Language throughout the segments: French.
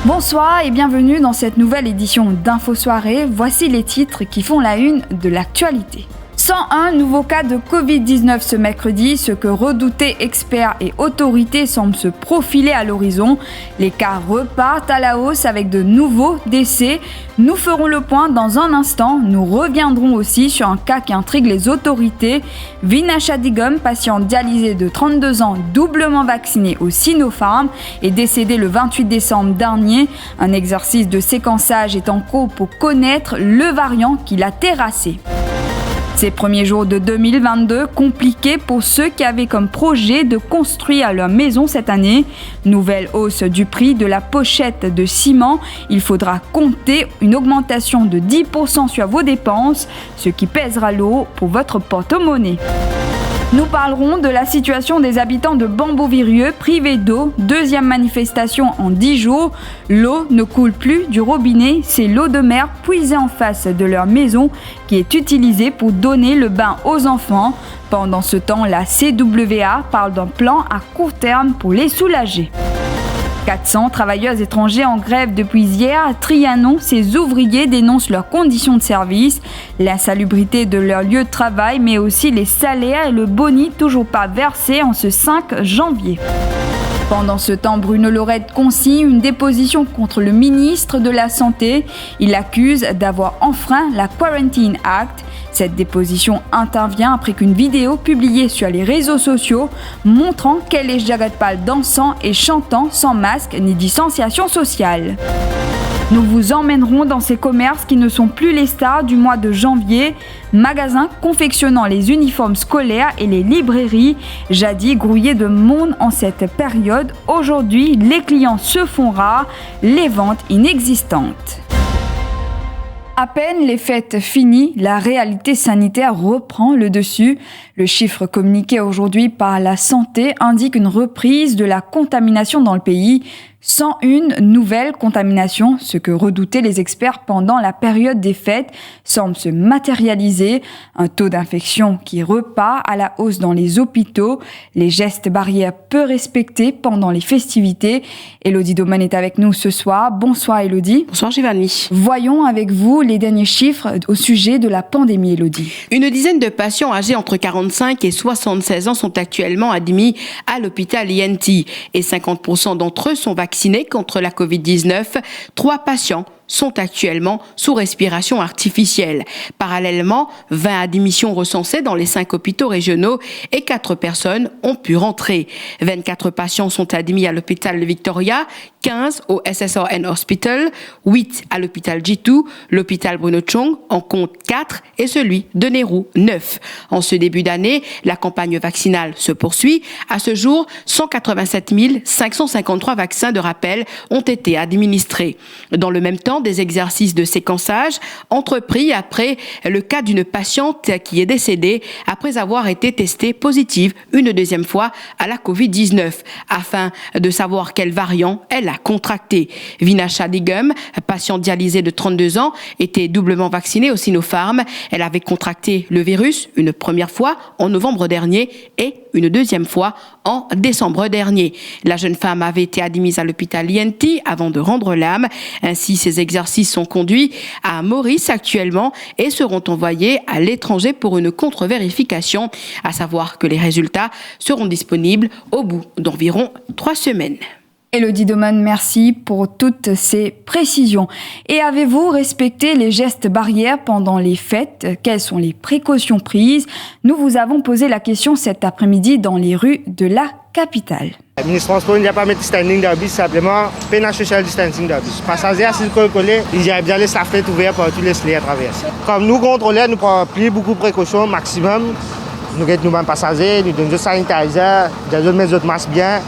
Bonsoir et bienvenue dans cette nouvelle édition d'Info Soirée. Voici les titres qui font la une de l'actualité. 101 nouveaux cas de Covid-19 ce mercredi, ce que redoutés experts et autorités semblent se profiler à l'horizon. Les cas repartent à la hausse avec de nouveaux décès. Nous ferons le point dans un instant. Nous reviendrons aussi sur un cas qui intrigue les autorités. Vinasha Digum, patient dialysé de 32 ans, doublement vacciné au Sinopharm, est décédé le 28 décembre dernier. Un exercice de séquençage est en cours pour connaître le variant qui l'a terrassé. Ces premiers jours de 2022, compliqués pour ceux qui avaient comme projet de construire leur maison cette année. Nouvelle hausse du prix de la pochette de ciment. Il faudra compter une augmentation de 10% sur vos dépenses, ce qui pèsera lourd pour votre porte-monnaie. Nous parlerons de la situation des habitants de Bambos-Virieu privés d'eau. Deuxième manifestation en 10 jours. L'eau ne coule plus du robinet. C'est l'eau de mer puisée en face de leur maison qui est utilisée pour donner le bain aux enfants. Pendant ce temps, la CWA parle d'un plan à court terme pour les soulager. 400 travailleurs étrangers en grève depuis hier à Trianon. Ces ouvriers dénoncent leurs conditions de service, l'insalubrité de leur lieu de travail, mais aussi les salaires et le boni toujours pas versé en ce 5 janvier. Pendant ce temps, Bruno Lorette consigne une déposition contre le ministre de la Santé. Il l'accuse d'avoir enfreint la Quarantine Act. Cette déposition intervient après qu'une vidéo publiée sur les réseaux sociaux montrant Kelly Jagatpal dansant et chantant sans masque ni distanciation sociale. Nous vous emmènerons dans ces commerces qui ne sont plus les stars du mois de janvier. Magasins confectionnant les uniformes scolaires et les librairies, jadis grouillés de monde en cette période. Aujourd'hui, les clients se font rares, les ventes inexistantes. À peine les fêtes finies, la réalité sanitaire reprend le dessus. Le chiffre communiqué aujourd'hui par la santé indique une reprise de la contamination dans le pays. 101 nouvelles contaminations, ce que redoutaient les experts pendant la période des fêtes, semble se matérialiser. Un taux d'infection qui repart à la hausse dans les hôpitaux. Les gestes barrières peu respectés pendant les festivités. Élodie Domaine est avec nous ce soir. Bonsoir Élodie. Bonsoir Giovanni. Voyons avec vous les derniers chiffres au sujet de la pandémie, Élodie. Une dizaine de patients âgés entre 45 et 76 ans sont actuellement admis à l'hôpital INT et 50% d'entre eux sont vaccinés contre la Covid-19. 3 patients sont actuellement sous respiration artificielle. Parallèlement, 20 admissions recensées dans les 5 hôpitaux régionaux et 4 personnes ont pu rentrer. 24 patients sont admis à l'hôpital Victoria, 15 au SSRN Hospital, 8 à l'hôpital G2, l'hôpital Bruno Tchong en compte 4 et celui de Nehru 9. En ce début d'année, la campagne vaccinale se poursuit. À ce jour, 187 553 vaccins de rappel ont été administrés. Dans le même temps, des exercices de séquençage entrepris après le cas d'une patiente qui est décédée après avoir été testée positive une deuxième fois à la Covid-19 afin de savoir quel variant elle a contracté. Vinasha Digum, patiente dialysée de 32 ans, était doublement vaccinée au Sinopharm. Elle avait contracté le virus une première fois en novembre dernier et une deuxième fois en décembre dernier. La jeune femme avait été admise à l'hôpital INT avant de rendre l'âme. Ainsi, ces exercices sont conduits à Maurice actuellement et seront envoyés à l'étranger pour une contre-vérification, à savoir que les résultats seront disponibles au bout d'environ 3 semaines. Élodie Domen, merci pour toutes ces précisions. Et avez-vous respecté les gestes barrières pendant les fêtes? Quelles sont les précautions prises? Nous vous avons posé la question cet après-midi dans les rues de la capitale. Le ministre Transport n'y a pas mettre standing de bus, simplement pénal social distancing de bus. Passagers assis collés, ils aiment bien les fenêtres ouvertes pour tous les slés à traverser. Comme nous contrôleurs, nous prenons beaucoup de précautions maximum. Nous avons nos passagers, nous donnons des sanitizer, nous mettons notre masque bien.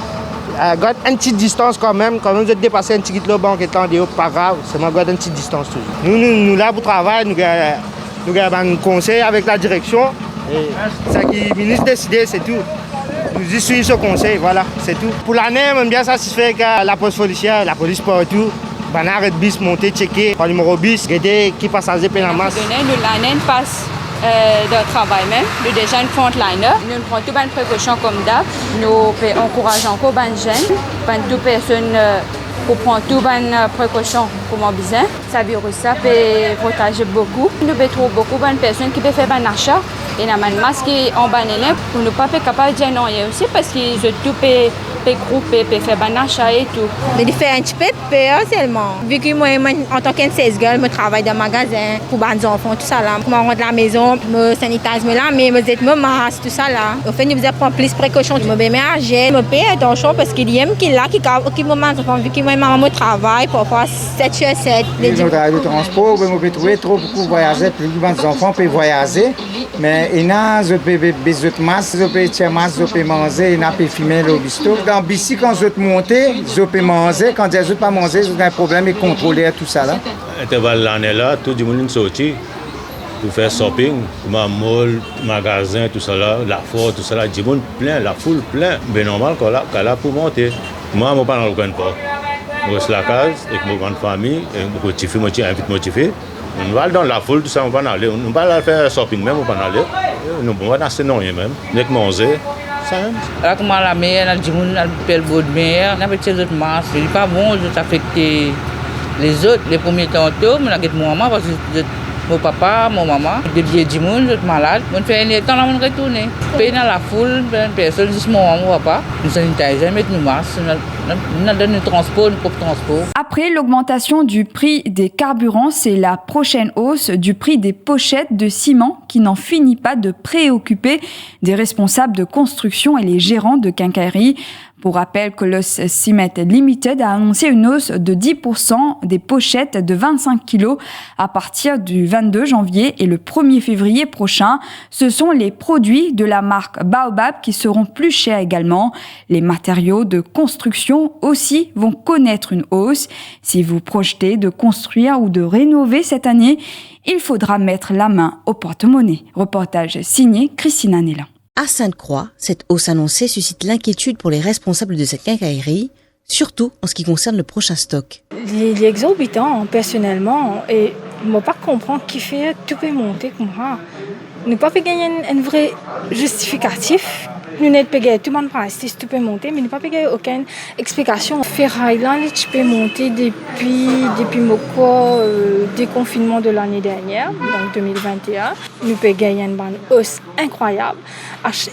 Garde une petite distance quand même nous avons dépassé un petit kilo banque étant dehors, pas grave, seulement garde une petite distance toujours. Nous là pour travail, nous avons un conseil avec la direction. Et ça qui le ministre décide, c'est tout. Nous y suivons ce conseil, voilà, c'est tout. Pour l'année, on est bien satisfait que la police policière, la police partout, on arrête bis, monter, checker, par numéro bis, regarder qui passager plein la masse. L'année passe de travail même, nous déjà une frontliner. Nous prenons toutes les précautions comme d'hab. Nous encourageons encore les jeunes, toutes les personnes pour prendre toutes les précautions comme besoin. Ça virus ça peut protéger beaucoup. Nous trouvons beaucoup de personnes qui peuvent faire des achats et nous avons un masque en banane pour ne pas être capable de dire non aussi parce qu'ils ont tout grouper, faire des achats et tout. Mais il fait un petit peu peur seulement. Vu que moi, en tant que 16 girl, je travaille dans un magasin pour les enfants, tout ça là. Quand je rentre à la maison, je sanitise, je masque, tout ça là. En fait, nous prenons plus de précautions. Je me mets à agir, je paye attention parce qu'il y a qui là qui me manque. Vu que moi, je travaille parfois 7 sur 7. Nous travaillons au transport, on peut trouver beaucoup de voyager, plus de enfants peuvent voyager. Mais il y a des masques, des masques, des manger, il y a des filmer le bistrot. Dans Bissi, quand je monte, je peux manger. Quand je ne peux pas manger, j'ai un problème de contrôler tout ça. Intervalle l'année là, tout le monde est sorti pour faire shopping, ma mall, magasin, tout ça là, la foire, tout ça là, du monde plein, la foule plein. Mais normal qu'elle a pour monter. Moi, je ne suis pas dans le coin de port. Je suis la case avec ma grande famille, je invite motivé. On va dans la foule, tout ça, on va aller. On ne va pas faire shopping même, on va aller. On va dans ce nom même, avec manger. Là, comme la mer, on a dit qu'on a le beau de mer, on a fait des autres masques. Ce n'est pas bon d'affecter les autres. Les premiers temps, on a dit mon maman, parce que mon papa, mon maman, des vieux du monde, des malades. On fait un temps, on retourne. Puis dans la foule, personne dit mon maman, mon papa, nous sanitiser, mettre nos masques, nous donne le transport, le propre transport. Après l'augmentation du prix des carburants, c'est la prochaine hausse du prix des pochettes de ciment qui n'en finit pas de préoccuper des responsables de construction et les gérants de quincaillerie. Pour rappel, Colos Cement Limited a annoncé une hausse de 10% des pochettes de 25 kg à partir du 22 janvier et le 1er février prochain. Ce sont les produits de la marque Baobab qui seront plus chers également. Les matériaux de construction aussi vont connaître une hausse. Si vous projetez de construire ou de rénover cette année, il faudra mettre la main au porte-monnaie. Reportage signé Christina Nélan. À Sainte-Croix, cette hausse annoncée suscite l'inquiétude pour les responsables de cette quincaillerie, surtout en ce qui concerne le prochain stock. Il est exorbitant, personnellement, et je ne peux pas comprendre qui fait tout peut monter comme ça. Nous ne pouvons pas gagner un vrai justificatif. Nous n'avons pas gagné tout le monde price, tout peut monter, mais nous n'avons pas gagné aucune explication. Ferraille, là, tu peux monter depuis le déconfinement de l'année dernière, donc 2021. Nous pouvons gagner une hausse incroyable.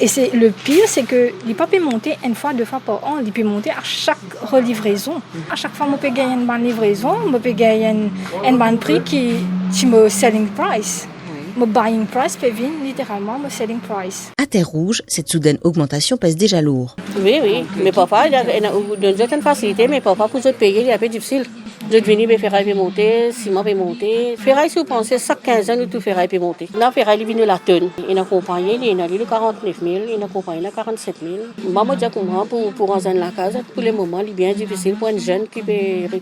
Et le pire, c'est que les pas peut monter une fois, 2 fois par an. Ils peuvent monter à chaque relivraison. À chaque fois, on peut gagner une bonne livraison, on peut gagner un bon prix qui est mon selling price. Mon buying price peut venir littéralement mon selling price. À Terre-Rouge, cette soudaine augmentation pèse déjà lourd. Oui, mais parfois, il y a une certaine facilité, mais parfois, pour eux payer, il est un peu difficile. Vous venez, les ferrailles peuvent monter, ciment peut monter. Ferraille, si vous pensez, chaque 15 ans, tout ferraille peut monter. Dans ferraille, il vient de la tonne. Il a accompagné, il a 49 000, il a accompagné 47 000. Moi, je comprends pour rentrer dans la case, pour le moment, il est bien difficile pour un jeune qui peut.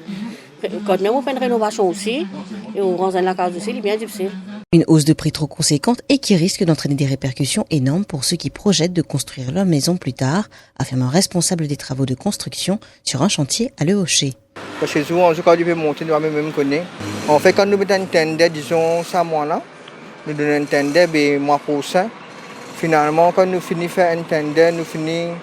Quand même, on fait une rénovation aussi, et on rentre dans la case aussi, il est bien difficile. Une hausse de prix trop conséquente et qui risque d'entraîner des répercussions énormes pour ceux qui projettent de construire leur maison plus tard, affirme un responsable des travaux de construction sur un chantier à Le Hocher. Parce que souvent, quand on peut monter, nous même connaître. En fait, quand nous mettons un tender, disons, ça mois-là, nous donnons un tender, le mois prochain. Finalement, quand nous finissons de faire un tender, nous finissons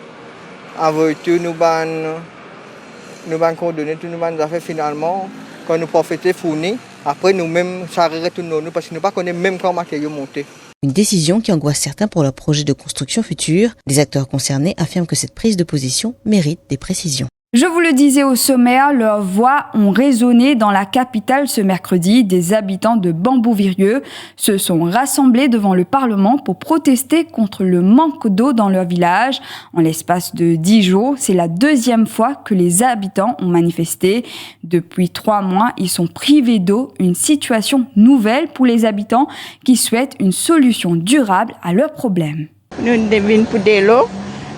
avec tout, nous allons coordonner tout, nous allons faire finalement, quand nous profitons, fournir. Après, nous-mêmes, ça retourne nous parce que nous ne connaissons même quand matériaux montés. Une décision qui angoisse certains pour leur projet de construction future. Les acteurs concernés affirment que cette prise de position mérite des précisions. Je vous le disais au sommaire, leurs voix ont résonné dans la capitale ce mercredi. Des habitants de Bambou-Virieu se sont rassemblés devant le Parlement pour protester contre le manque d'eau dans leur village. En l'espace de 10 jours, c'est la deuxième fois que les habitants ont manifesté. Depuis 3 mois, ils sont privés d'eau, une situation nouvelle pour les habitants qui souhaitent une solution durable à leurs problèmes. Nous devons pour de l'eau.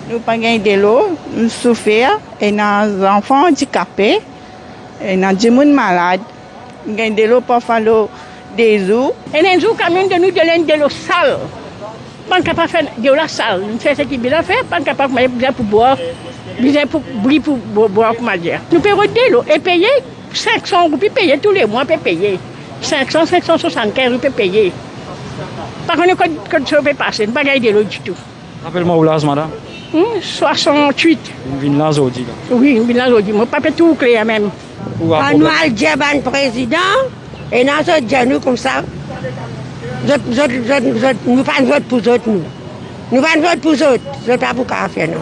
Nous pas gagner de l'eau, nous souffrir, et nos enfants handicapés, et nos gens malades. Nous gagnons de l'eau pour faire des eaux. Et les jours, quand même, de nous donner de l'eau sale. Pas capable de faire de l'eau sale. Nous faisons ce qu'il bien faire, pas capable de faire pour boire, pour boire, comment dire. Nous payons de l'eau et payer 500 roupies, payer tous les mois, payer. 500, 575 roupies payer. Par contre, quand ça peut passer, nous pas gagner de l'eau du tout. Rappelle-moi où là, madame. 68. Une villa aujourd'hui. Oui, une villa aujourd'hui. Mon papa tout clair même. Nous allons dire le président et nous allons dire nous comme ça. Nous pas vote pour eux. Nous pas vote pour eux. Nous pas pour faire non.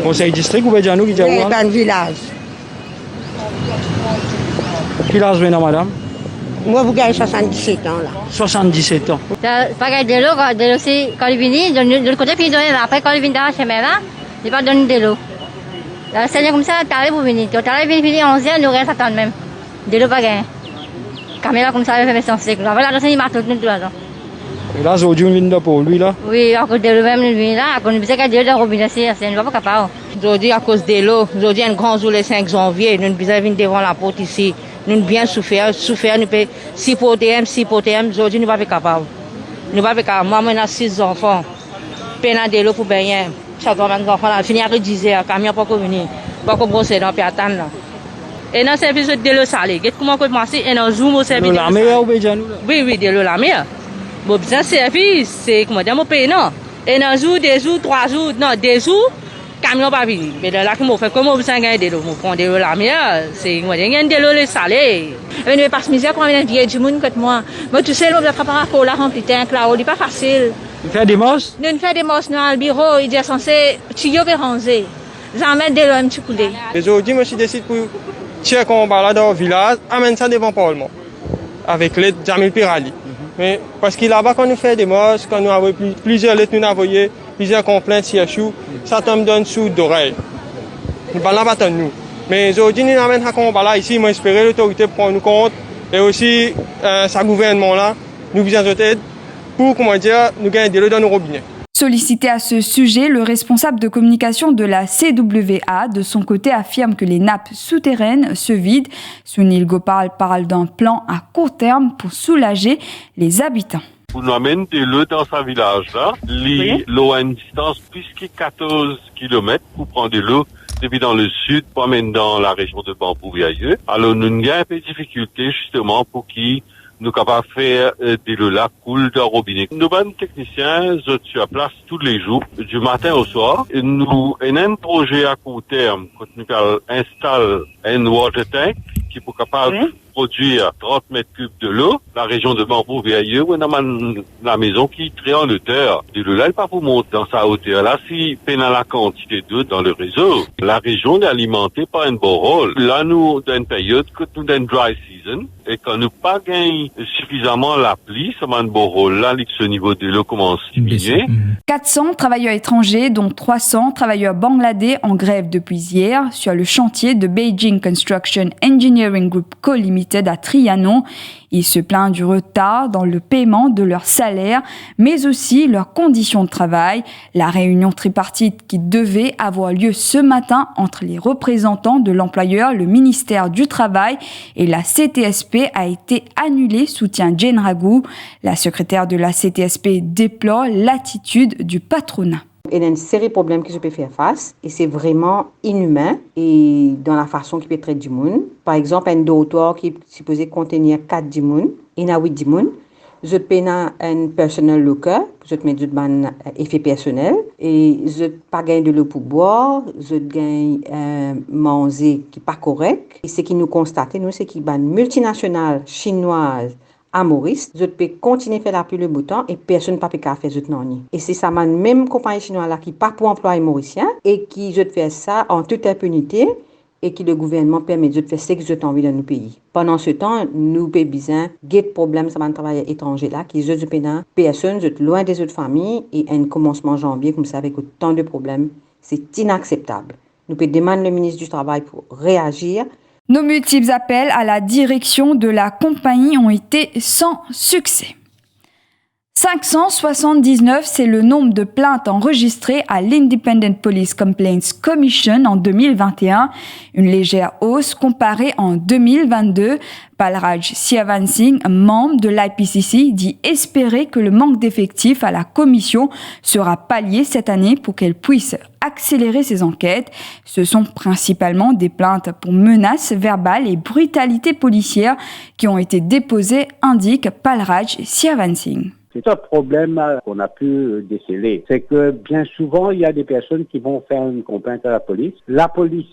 Conseil district ou bien nous qui disons dans le village. Quel âge maintenant, madame? Moi, vous gagnez 77 ans là. 77 ans. Pas gagner de l'eau, quand il vient, de l'autre côté, puis il donne après, quand il vient dans la chemin là, il va donner de l'eau. C'est comme ça, tu arrives pour venir. Tu arrives pour venir 11h, nous restons attendre même. De l'eau pas gagner. Caméra comme ça, il fait mes sens. Là, là, il m'a tout le temps. Et là, aujourd'hui, on vient pour lui là? Oui, à cause de l'eau même, il vient là, à cause de l'eau de la robinet, c'est pas capable. Aujourd'hui, à cause de l'eau, aujourd'hui, un grand jour le 5 janvier, nous devons venir devant la porte ici. Nous avons bien souffert, nous payons 6 POTM, aujourd'hui nous ne sommes pas capables. Nous ne sommes pas capables. Moi, j'ai 6 enfants. Peine de l'eau pour baigner. Chaque enfant a fini à 10 heures, camion pas venir. Pas qu'on brosse dans puis attendre. Et dans le service de l'eau salée, comment on commence et dans Zoom au service de l'eau la mer ou bien nous? Oui, de l'eau la mer. Bon, bien service, c'est comment dire, mon pays non. Et dans jour, 2 jours, 3 jours, non, 2 jours. Camion pas venir. Mais là, comment on fait? Comment on peut gagner de l'eau? On prend de l'eau la mer, c'est comment dire, gagner de l'eau salée. Mais nous pas misère pour amener vieille du monde comme moi. Moi, tu sais, on doit préparer pour la remplir tank là, c'est pas facile. Nous faisons des mosses? Nous faisons des mosses dans le bureau, il est censé tuer et ranger. J'en mets de l'eau un petit coup d'œil. Aujourd'hui, je décide pour tirer qu'on va dans le village, amène ça devant le Parlement. Avec l'aide de Jamil Pirali. Mais parce que là-bas, quand nous faisons des mosses, quand nous avons plusieurs lettres, nous avons plusieurs complaintes CHU, ça tombe dans le sous d'oreille. Nous ne parlons pas de nous. Mais aujourd'hui, nous amènons à combat là, ici, moi j'espère l'autorité prend nous compte, et aussi, ce gouvernement-là, nous besoin d'aide pour, comment dire, nous gagner de l'eau dans nos robinets. Sollicité à ce sujet, le responsable de communication de la CWA, de son côté, affirme que les nappes souterraines se vident. Sunil Gopal parle d'un plan à court terme pour soulager les habitants. On amène de l'eau dans ce village-là. L'eau a une distance plus que 14 km pour prendre de l'eau depuis dans le sud pour amener dans la région de Bambou-Virieu. Alors, nous avons un peu de difficulté justement pour qui nous sommes capables de faire de l'eau là coule dans le robinet. Nos bonnes techniciens sont sur place tous les jours, du matin au soir. Et nous avons un projet à court terme quand nous installons un water tank qui est capable de produire 30 mètres cubes de l'eau. La région de Bambou-Virieu, on a la maison qui est très en hauteur. De l'eau là, elle pas pour monter dans sa hauteur. Là, si peine à la quantité d'eau dans le réseau, la région est alimentée par un borehole. Là, nous, dans une période que nous dans une dry season, et quand nous pas gagnons suffisamment la pluie, ça un borehole là, ce niveau de l'eau commence à diminuer. 400 travailleurs étrangers, dont 300 travailleurs bangladais en grève depuis hier sur le chantier de Beijing Construction Engineering Group Co. Limited à Trianon. Ils se plaignent du retard dans le paiement de leur salaire, mais aussi leurs conditions de travail. La réunion tripartite qui devait avoir lieu ce matin entre les représentants de l'employeur, le ministère du Travail et la CTSP a été annulée, soutient Jane Ragou. La secrétaire de la CTSP déplore l'attitude du patronat. Il y a une série de problèmes qui se peut faire face et c'est vraiment inhumain et dans la façon qu'il peut traiter du monde. Par exemple, un dortoir qui est supposé contenir 4 du monde, il y a 8 du monde. Je paye un personnel local, je mets du effet personnel et je pas gagner de l'eau pour boire, je gagne manger qui pas correct. Et ce qui nous constate, nous, c'est qu'il y a une multinationale chinoise à Maurice, je peux continuer à faire la pluie le bouton et personne ne peut faire ce non. Et c'est ça, même compagnie chinoise là qui pas pour employer mauricien et qui je fais ça en toute impunité et qui le gouvernement permet de faire ce que je envie dans nos pays. Pendant ce temps, nous pays besoin des problèmes ça va travailler étranger là qui je pénal, personne je loin des autres familles et un commencement janvier comme ça avec autant de problèmes, c'est inacceptable. Nous pouvons demander le ministre du Travail pour réagir. Nos multiples appels à la direction de la compagnie ont été sans succès. 579, c'est le nombre de plaintes enregistrées à l'Independent Police Complaints Commission en 2021, une légère hausse comparée en 2022. Balraj Siavansingh, membre de l'IPCC, dit espérer que le manque d'effectifs à la commission sera pallié cette année pour qu'elle puisse accélérer ses enquêtes. Ce sont principalement des plaintes pour menaces verbales et brutalité policière qui ont été déposées, indique Balraj Siavansingh. C'est un problème qu'on a pu déceler. C'est que bien souvent, il y a des personnes qui vont faire une complainte à la police. La police,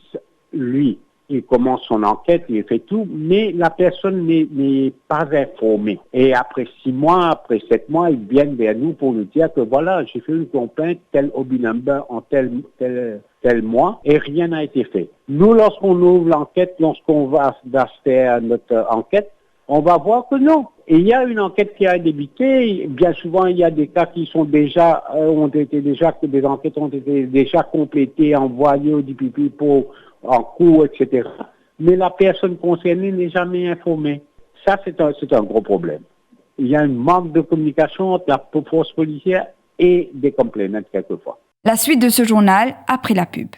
lui, il commence son enquête, il fait tout, mais la personne n'est pas informée. Et après 6 mois, après 7 mois, ils viennent vers nous pour nous dire que voilà, j'ai fait une complainte, tel hobby number en tel mois, et rien n'a été fait. Nous, lorsqu'on ouvre l'enquête, lorsqu'on va faire notre enquête, on va voir que non. Et il y a une enquête qui a débuté. Bien souvent, il y a des cas qui sont déjà, des enquêtes ont été déjà complétées, envoyées au DPP en cours, etc. Mais la personne concernée n'est jamais informée. Ça, c'est un gros problème. Il y a un manque de communication entre la force policière et des complainants quelquefois. La suite de ce journal après la pub.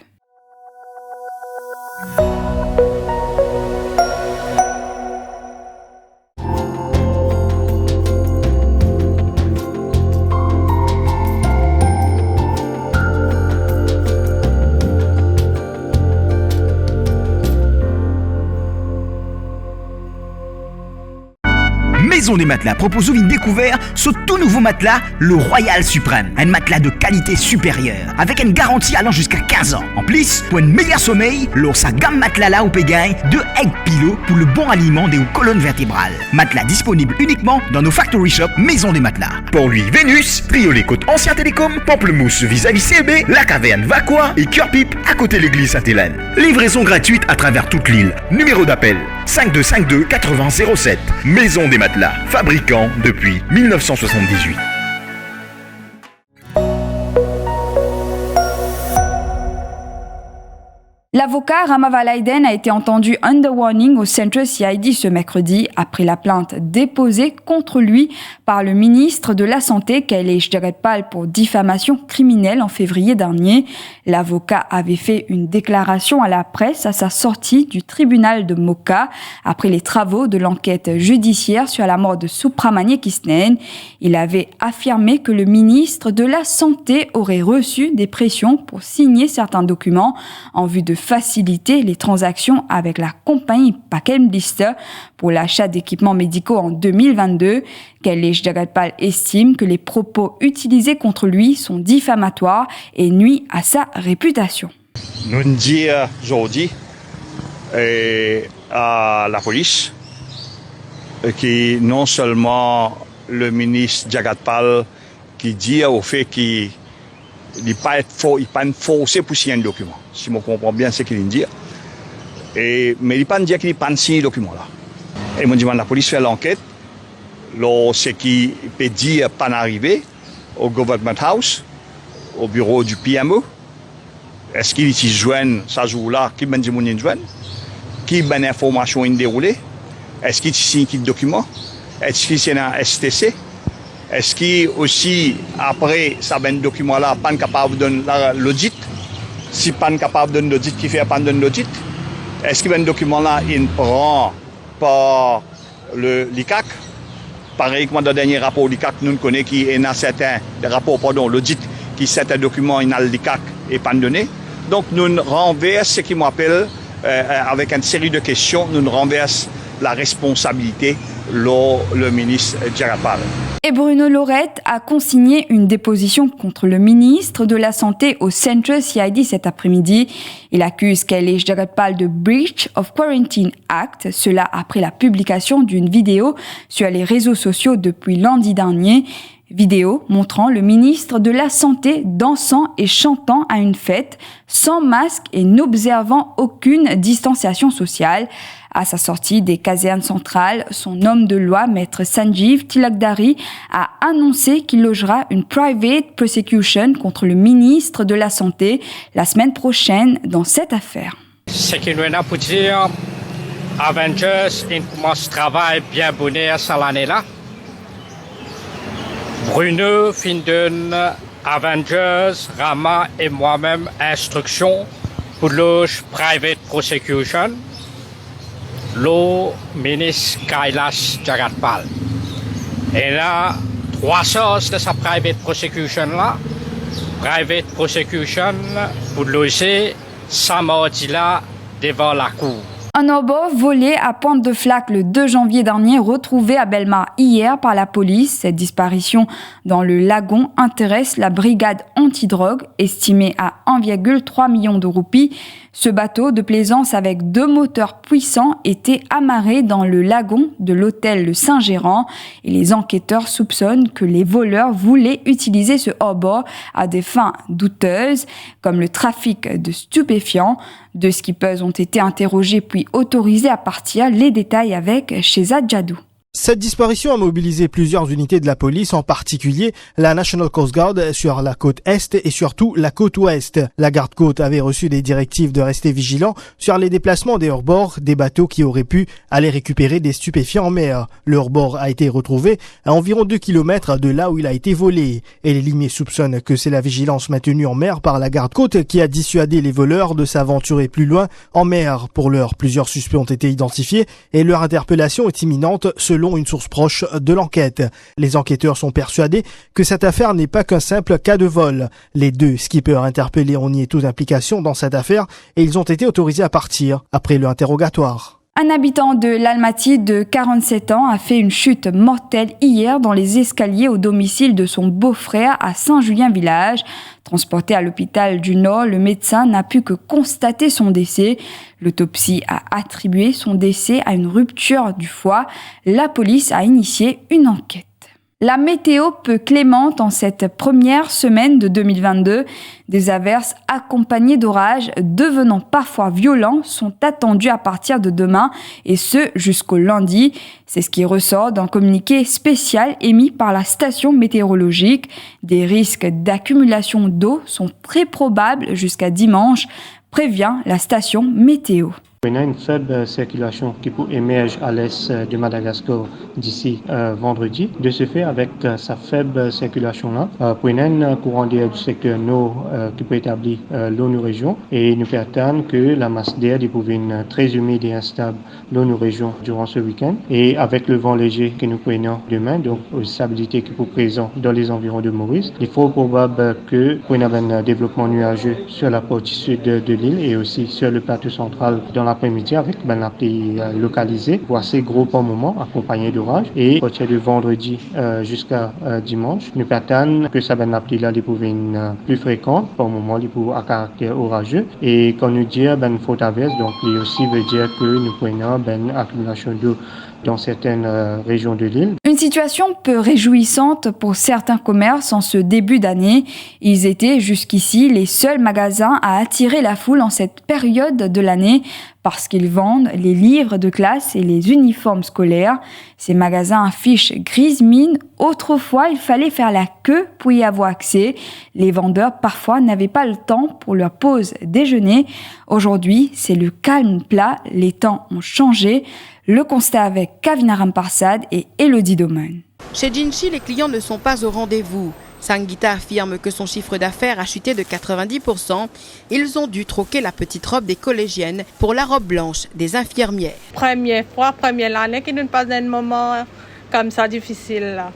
Maison des Matelas propose une découverte sur tout nouveau matelas, le Royal Suprême. Un matelas de qualité supérieure, avec une garantie allant jusqu'à 15 ans. En plus, pour un meilleur sommeil, l'or sa gamme matelas là au Pégain, 2 egg pillows pour le bon alignement des colonnes vertébrales. Matelas disponible uniquement dans nos factory shops Maison des Matelas. Port-Louis Vénus, Triolet Côte Ancien Télécom, Pamplemousse vis-à-vis CB, La Caverne Vacois et Cœur-Pipe à côté de l'église Sainte-Hélène. Livraison gratuite à travers toute l'île. Numéro d'appel 5252 80 07. Maison des Matelas, fabricant depuis 1978. L'avocat Rama Valaiden a été entendu under warning au Central CID ce mercredi après la plainte déposée contre lui par le ministre de la Santé Kailesh Jagtpal pour diffamation criminelle en février dernier. L'avocat avait fait une déclaration à la presse à sa sortie du tribunal de Mocha après les travaux de l'enquête judiciaire sur la mort de Subramania Krishnan. Il avait affirmé que le ministre de la Santé aurait reçu des pressions pour signer certains documents en vue de faciliter les transactions avec la compagnie Pakem Blister pour l'achat d'équipements médicaux en 2022. Kailesh Jagtpal estime que les propos utilisés contre lui sont diffamatoires et nuisent à sa réputation. Nous disons aujourd'hui à la police que non seulement le ministre Jagtpal qui dit au fait qu'il n'est pas forcé pour signer un document, si je comprends bien ce qu'il dit. Mais il n'est pas dit qu'il n'est pas signé ce document-là. Et je demande à la police faire l'enquête. Ce qui peut dire pas arrivé au Government House, au bureau du PME. Est-ce qu'il s'y joignent ce jour-là? Qui ben dit joignent? Qui ben information déroulée? Est-ce qu'il signe le document? Est-ce qu'il c'est un STC? Est-ce qu'il aussi, après ça ben document-là, pas capable de donner l'audit? Si pas capable de donner l'audit, qui fait pas de donner l'audit? Est-ce qu'il ben document-là, il prend par l'ICAC? Pareil que dans le dernier rapport l'ICAC, nous connaissons qu'il y a certains rapports, l'audit, qui certains documents, il y a l'ICAC et pas donné. Donc nous renversons ce qui m'appelle, avec une série de questions, nous renversons la responsabilité le ministre Jagtpal. Et Bruno Lorette a consigné une déposition contre le ministre de la Santé au Central CID cet après-midi. Il accuse Kailesh Jagatpal de Breach of Quarantine Act, cela après la publication d'une vidéo sur les réseaux sociaux depuis lundi dernier. Vidéo montrant le ministre de la Santé dansant et chantant à une fête, sans masque et n'observant aucune distanciation sociale. À sa sortie des casernes centrales, son homme de loi, maître Sanjeev Tilakdari, a annoncé qu'il logera une private prosecution contre le ministre de la Santé la semaine prochaine dans cette affaire. Ce qui nous a pour dire, Avengers, il commence le travail bien bonnet à cette année-là. Bruno, Finden, Avengers, Rama et moi-même, instruction pour le private prosecution. Le ministre Kailesh Jagatpal. Et là, 3 sources de sa private prosecution là. Private prosecution pour loger samedi là devant la cour. Un obus volé à Pointe-de-Flac le 2 janvier dernier, retrouvé à Bellemare hier par la police. Cette disparition dans le lagon intéresse la brigade antidrogue, estimée à 1,3 million de roupies. Ce bateau de plaisance avec 2 moteurs puissants était amarré dans le lagon de l'hôtel Le Saint-Gérand et les enquêteurs soupçonnent que les voleurs voulaient utiliser ce obus à des fins douteuses, comme le trafic de stupéfiants. 2 skippers ont été interrogés puis autorisés à partir. Les détails avec Shehzad Jadou. Cette disparition a mobilisé plusieurs unités de la police, en particulier la National Coast Guard sur la côte Est et surtout la côte Ouest. La garde-côte avait reçu des directives de rester vigilant sur les déplacements des hors-bords, des bateaux qui auraient pu aller récupérer des stupéfiants en mer. Le hors-bord a été retrouvé à environ 2 km de là où il a été volé. Et les limiers soupçonnent que c'est la vigilance maintenue en mer par la garde-côte qui a dissuadé les voleurs de s'aventurer plus loin en mer. Pour l'heure, plusieurs suspects ont été identifiés et leur interpellation est imminente selon une source proche de l'enquête. Les enquêteurs sont persuadés que cette affaire n'est pas qu'un simple cas de vol. Les 2 skippers interpellés ont nié toute implication dans cette affaire et ils ont été autorisés à partir après le interrogatoire. Un habitant de l'Almaty de 47 ans a fait une chute mortelle hier dans les escaliers au domicile de son beau-frère à Saint-Julien-Village. Transporté à l'hôpital du Nord, le médecin n'a pu que constater son décès. L'autopsie a attribué son décès à une rupture du foie. La police a initié une enquête. La météo peu clémente en cette première semaine de 2022. Des averses accompagnées d'orages devenant parfois violents sont attendues à partir de demain et ce jusqu'au lundi. C'est ce qui ressort d'un communiqué spécial émis par la station météorologique. Des risques d'accumulation d'eau sont très probables jusqu'à dimanche, prévient la station météo. On a une faible circulation qui peut émerger à l'est de Madagascar d'ici vendredi. De ce fait, avec sa faible circulation-là, on a un courant d'air du secteur nord qui peut établir l'ONU région et nous permettons que la masse d'air est très humide et instable l'ONU région durant ce week-end. Et avec le vent léger que nous prenons demain, donc une stabilité qui peut présent dans les environs de Maurice, il est fort probable que on ait un développement nuageux sur la partie sud de l'île et aussi sur le plateau central dans l'après-midi avec la pluie localisée pour assez gros par moment accompagné d'orage et à partir de vendredi jusqu'à dimanche nous permettons que ça la pluie là est plus fréquente par moment à caractère orageux et quand nous dit faute averse donc il aussi veut dire que nous prenons accumulation d'eau dans certaines régions de l'île. Une situation peu réjouissante pour certains commerces en ce début d'année. Ils étaient jusqu'ici les seuls magasins à attirer la foule en cette période de l'année parce qu'ils vendent les livres de classe et les uniformes scolaires. Ces magasins affichent grise mine. Autrefois, il fallait faire la queue pour y avoir accès. Les vendeurs, parfois, n'avaient pas le temps pour leur pause déjeuner. Aujourd'hui, c'est le calme plat. Les temps ont changé. Le constat avec Kavina Ramparsad et Elodie Domen. Chez Jinchi, les clients ne sont pas au rendez-vous. Sangeeta affirme que son chiffre d'affaires a chuté de 90%. Ils ont dû troquer la petite robe des collégiennes pour la robe blanche des infirmières. Première année que nous passons un moment comme ça difficile. Là.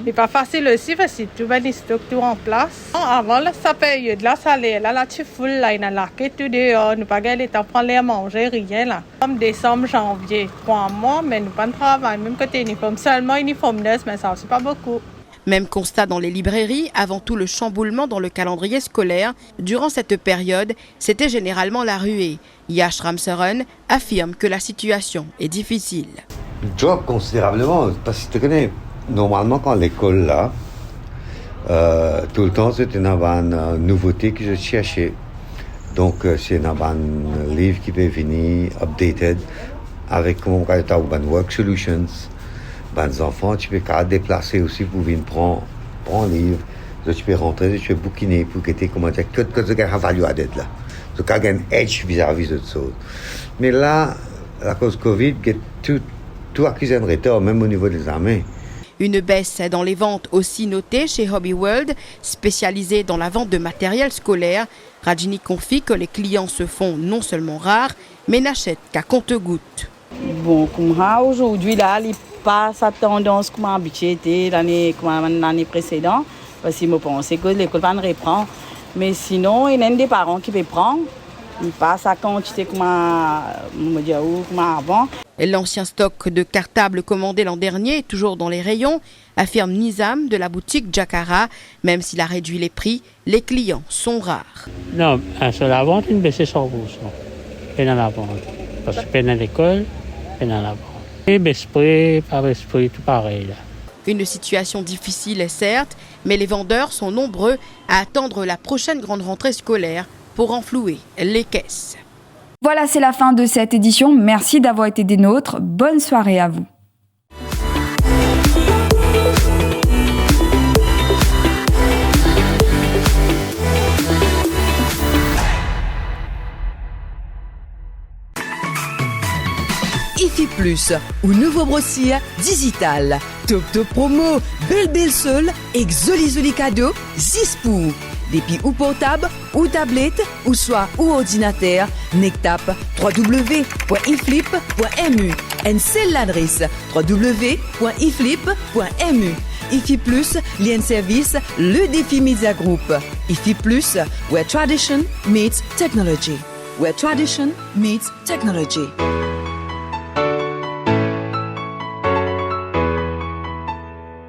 C'est pas facile aussi parce que tout va les stocks tout en place. Avant là, ça période là, ça allait là, tu fous là, il y a la quête tout dehors, nous pas gagner le temps pour aller manger, rien là. Comme décembre, janvier, 3 mois, mais nous pas de travail, même côté uniforme, seulement uniforme neuf, mais ça c'est pas beaucoup. Même constat dans les librairies, avant tout le chamboulement dans le calendrier scolaire. Durant cette période, c'était généralement la ruée. Yash Ramseren affirme que la situation est difficile. Drop considérablement, parce que tu connais, normalement quand l'école là, tout le temps c'était une nouveauté que je cherchais. Donc c'est un livre qui peut venir updated avec comment on work solutions. Les enfants, tu peux déplacer aussi pour venir prendre un livre. Tu peux rentrer, tu peux bouquiner pour guetter comment dire que tu as value added là. Tu as un edge vis-à-vis de ça. Mais là, à cause Covid, tout accusé de retard, même au niveau des examens. Une baisse dans les ventes aussi notée chez Hobby World, spécialisée dans la vente de matériel scolaire. Rajini confie que les clients se font non seulement rares, mais n'achètent qu'à compte-gouttes. Bon, comme aujourd'hui, là, il pas sa tendance comme habitué l'année précédente, parce que je pense que l'école va reprendre. Mais sinon, il y a des parents qui peuvent prendre. Il passe à quantité comme avant. L'ancien stock de cartables commandé l'an dernier est toujours dans les rayons, affirme Nizam de la boutique Jakara. Même s'il a réduit les prix, les clients sont rares. Non, sur la vente, il baisse 100%. Et dans la vente. Parce que dans l'école, et dans la vente. Et esprit, par esprit, tout pareil. Là. Une situation difficile, certes, mais les vendeurs sont nombreux à attendre la prochaine grande rentrée scolaire pour renflouer les caisses. Voilà, c'est la fin de cette édition. Merci d'avoir été des nôtres. Bonne soirée à vous. IFI Plus, ou nouveau brossier digital. Top top promo, belle seule, exoli cadeau, 6 pour. Depuis ou portable, ou tablette, ou soit ou ordinateur, nectap www.iflip.mu. Et c'est l'adresse www.iflip.mu. IFI Plus, lien service, le défi Media Group. IFI Plus, where tradition meets technology. Where tradition meets technology.